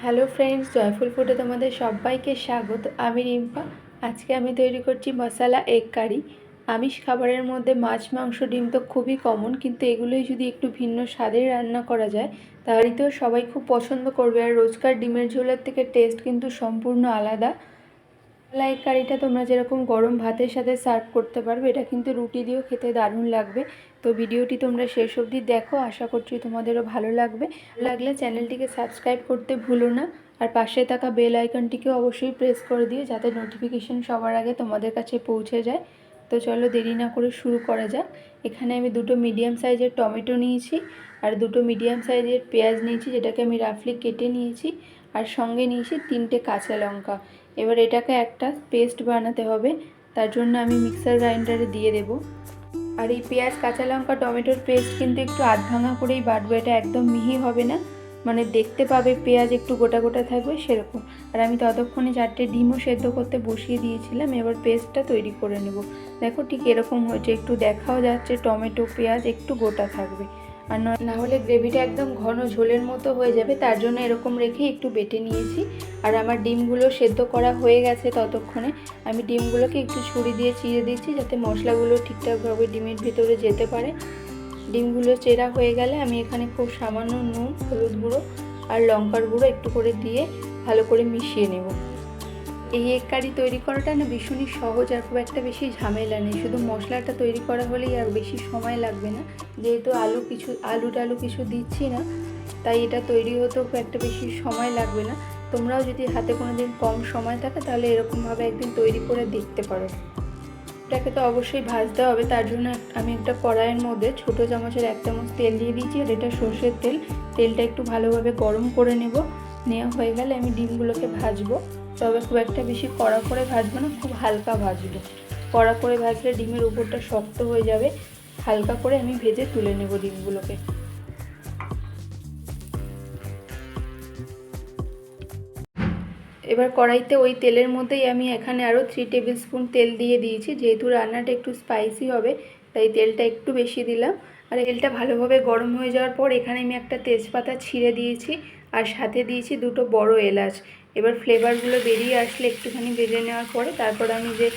Hello friends, joyful ফুডে তোমাদের সবাইকে স্বাগত। আমি রিম্পা। আজকে আমি তৈরি করছি মশালা এগ কারি। আমিষ খাবারের মধ্যে মাছ, মাংস, ডিম তো খুবই কমন, কিন্তু এগুলোই যদি একটু ভিন্ন স্বাদে রান্না করা যায় তাহলে তো সবাই খুব পছন্দ করবে। আর রোজকার ডিমের ঝোলের থেকে টেস্ট কিন্তু সম্পূর্ণ আলাদা। মশলা এগ কারিটা তোমরা যেরকম গরম ভাতের সাথে সার্ভ করতে পারবে, এটা কিন্তু রুটি দিয়েও খেতে দারুণ লাগবে। তো ভিডিওটি তোমরা শেষ অবধি দেখো, আশা করছি তোমাদেরও ভালো লাগবে। লাগলে চ্যানেলটিকে সাবস্ক্রাইব করতে ভুলো না, আর পাশে থাকা বেল আইকনটিকেও অবশ্যই প্রেস করে দিও যাতে নোটিফিকেশন সবার আগে তোমাদের কাছে পৌঁছে যায়। তো চলো দেরি না করে শুরু করা যাক। এখানে আমি দুটো মিডিয়াম সাইজের টমেটো নিয়েছি আর দুটো মিডিয়াম সাইজের পেঁয়াজ নিয়েছি, যেটাকে আমি রাফলি কেটে নিয়েছি, আর সঙ্গে নিয়েছি 3টে কাঁচা লঙ্কা। এবার এটাকে একটা পেস্ট বানাতে হবে, তার জন্য আমি মিক্সার গ্রাইন্ডারে দিয়ে দেব। আর এই পেঁয়াজ, কাঁচা লঙ্কা, টমেটোর পেস্ট কিন্তু একটু আধ ভাঙা করেই বাটবো, এটা একদম মিহি হবে না, মানে দেখতে পাবে পেঁয়াজ একটু গোটা গোটা থাকবে সেরকম। আর আমি ততক্ষণে 4টে ডিমও সেদ্ধ করতে বসিয়ে দিয়েছিলাম। এবার পেস্টটা তৈরি করে নেব। দেখো ঠিক এরকম হয়েছে, একটু দেখাও যাচ্ছে টমেটো পেঁয়াজ একটু গোটা থাকবে, আর না হলে গ্রেভিটা একদম ঘন ঝোলের মতো হয়ে যাবে। তার জন্য এরকম রেখে একটু বেটে নিয়েছি। আর আমার ডিমগুলো সেদ্ধ করা হয়ে গেছে। ততক্ষণে আমি ডিমগুলোকে একটু ছুরি দিয়ে চিড়ে দিচ্ছি যাতে মশলাগুলো ঠিকঠাকভাবে ডিমের ভেতরে যেতে পারে। ডিমগুলো চেরা হয়ে গেলে আমি এখানে খুব সামান্য নুন, হলুদ গুঁড়ো আর লঙ্কার গুঁড়ো একটু করে দিয়ে ভালো করে মিশিয়ে নেব। এই এগ কারি তৈরি করাটা না ভীষণই সহজ, আর খুব একটা বেশি ঝামেলা নেই। শুধু মশলাটা তৈরি করা হলেই আর বেশি সময় লাগবে না, যেহেতু আলু টালু কিছু দিচ্ছি না, তাই এটা তৈরি হতেও খুব একটা বেশি সময় লাগবে না। তোমরাও যদি হাতে কোনো দিন কম সময় থাকে তাহলে এরকমভাবে একদিন তৈরি করে দেখতে পারো। এটাকে তো অবশ্যই ভাজতে হবে, তার জন্য আমি একটা কড়াইয়ের মধ্যে ছোটো চামচের 1 চামচ তেল দিয়ে দিয়েছি। আর এটা সর্ষের তেল। তেলটা একটু ভালোভাবে গরম করে নেওয়া হয়ে গেলে আমি ডিমগুলোকে ভাজবো। তবে খুব একটা বেশি কড়া করে ভাজবো না, খুব হালকা ভাজবো। কড়া করে ভাজলে ডিমের উপরটা শক্ত হয়ে যাবে। হালকা করে আমি ভেজে তুলে নেব ডিমগুলোকে। এবার কড়াইতে ওই তেলের মধ্যেই আমি এখানে আরও 3 টেবিল স্পুন তেল দিয়ে দিয়েছি। যেহেতু রান্নাটা একটু স্পাইসি হবে তাই তেলটা একটু বেশি দিলাম। আর তেলটা ভালোভাবে গরম হয়ে যাওয়ার পর এখানে আমি একটা তেজপাতা ছিঁড়ে দিয়েছি, আর সাথে দিয়েছি 2টো বড় এলাচ। এবার ফ্লেভারগুলো বেরিয়ে আসলে একটুখানি ভেজে নেওয়ার পরে তারপর আমি যে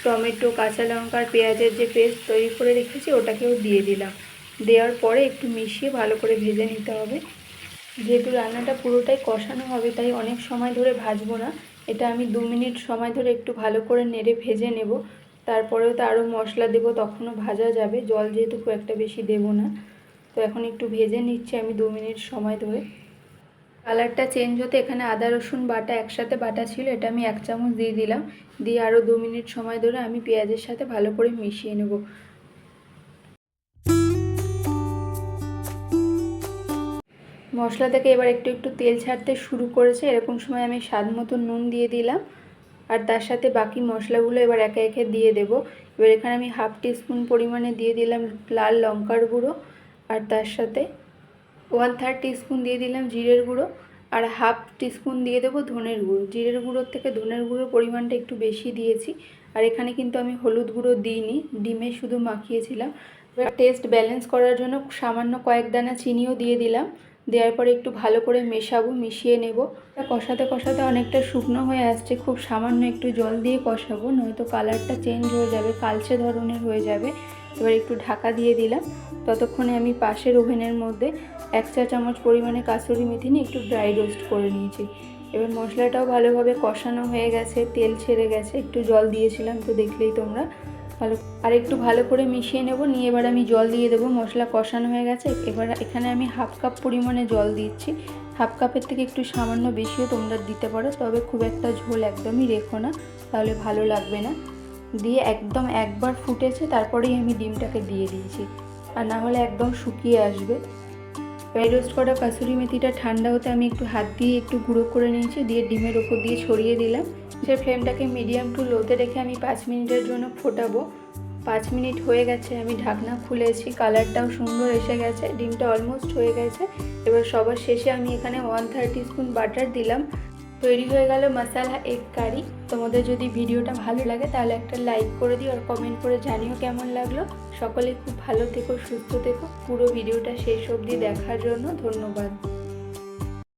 টমেটো, কাঁচা লঙ্কা আর পেঁয়াজের যে পেস্ট তৈরি করে রেখেছি ওটাকেও দিয়ে দিলাম। দেওয়ার পরে একটু মিশিয়ে ভালো করে ভেজে নিতে হবে। যেহেতু রান্নাটা পুরোটাই কষানো হবে তাই অনেক সময় ধরে ভাজবো না। এটা আমি 2 মিনিট সময় ধরে একটু ভালো করে নেড়ে ভেজে নেব। তারপরেও তো আরও মশলা দেবো, তখনও ভাজা যাবে। জল যেহেতু খুব একটা বেশি দেবো না, তো এখন একটু ভেজে নিচ্ছি আমি 2 মিনিট সময় ধরে। কালারটা চেঞ্জ হতে এখানে আদা রসুন বাটা একসাথে বাটা ছিল, এটা আমি 1 চামচ দিয়ে দিলাম। দিয়ে আরও 2 মিনিট সময় ধরে আমি পেঁয়াজের সাথে ভালো করে মিশিয়ে নেব। মশলা থেকে এবার একটু একটু তেল ছাড়তে শুরু করেছে। এরকম সময় আমি স্বাদ মতো নুন দিয়ে দিলাম, আর তার সাথে বাকি মশলাগুলো এবার একে একে দিয়ে দেব। এবার এখানে আমি 1/2 টিস্পুন পরিমাণে দিয়ে দিলাম লাল লঙ্কার গুঁড়ো, আর তার সাথে 1/3 টিস্পুন দিয়ে দিলাম জিরের গুঁড়ো, আর 1/2 টিস্পুন দিয়ে দেবো ধনের গুঁড়ো। জিরের গুঁড়োর থেকে ধনের গুঁড়োর পরিমাণটা একটু বেশি দিয়েছি। আর এখানে কিন্তু আমি হলুদ গুঁড়ো দিইনি, ডিমে শুধু মাখিয়েছিলাম। এবার টেস্ট ব্যালেন্স করার জন্য সামান্য কয়েক দানা চিনিও দিয়ে দিলাম। দেওয়ার পরে একটু ভালো করে মেশাবো, মিশিয়ে নেব। কষাতে কষাতে অনেকটা শুকনো হয়ে আসছে, খুব সামান্য একটু জল দিয়ে কষাবো, নয়তো কালারটা চেঞ্জ হয়ে যাবে, কালচে ধরনের হয়ে যাবে। এবার একটু ঢাকা দিয়ে দিলাম। ততক্ষণে আমি পাশের ওভেনের মধ্যে 1 চা চামচ পরিমাণে কাসুরি মেথি নিয়ে একটু ড্রাই রোস্ট করে নিয়েছি। এবার মশলাটাও ভালোভাবে কষানো হয়ে গেছে, তেল ছেড়ে গেছে। একটু জল দিয়েছিলাম তো দেখলেই তোমরা। আর একটু ভালো করে মিশিয়ে নেব। নিয়ে এবার আমি জল দিয়ে দেবো। মশলা কষানো হয়ে গেছে। এবার এখানে আমি 1/2 কাপ পরিমাণে জল দিচ্ছি। 1/2 কাপের থেকে একটু সামান্য বেশিও তোমরা দিতে পারো, তবে খুব একটা ঝোল একদমই রেখো না, তাহলে ভালো লাগবে না। দিয়ে একদম একবার ফুটেছে তারপরেই আমি ডিমটাকে দিয়ে দিয়েছি, আর না হলে একদম শুকিয়ে আসবে। ড্রাই রোস্ট করা কাসুরি মেথিটা ঠান্ডা হতে আমি একটু হাত দিয়ে একটু গুঁড়ো করে নিয়েছি, দিয়ে ডিমের ওপর দিয়ে ছড়িয়ে দিলাম। সে ফ্লেমটাকে মিডিয়াম টু লোতে রেখে আমি 5 মিনিটের জন্য ফোটাবো। 5 মিনিট হয়ে গেছে, আমি ঢাকনা খুলেছি, কালারটাও সুন্দর এসে গেছে, ডিমটা অলমোস্ট হয়ে গেছে। এবার সবার শেষে আমি এখানে 1/3 টিস্পুন বাটার দিলাম। তৈরি হয়ে গেল মশালা এগ কারি। তোমাদের যদি ভিডিওটা ভালো লাগে তাহলে একটা লাইক করে দিও, আর কমেন্ট করে জানিও কেমন লাগলো। সকলে খুব ভালো থেকো, সুস্থ থেকো। পুরো ভিডিওটা শেষ অবধি দেখার জন্য ধন্যবাদ।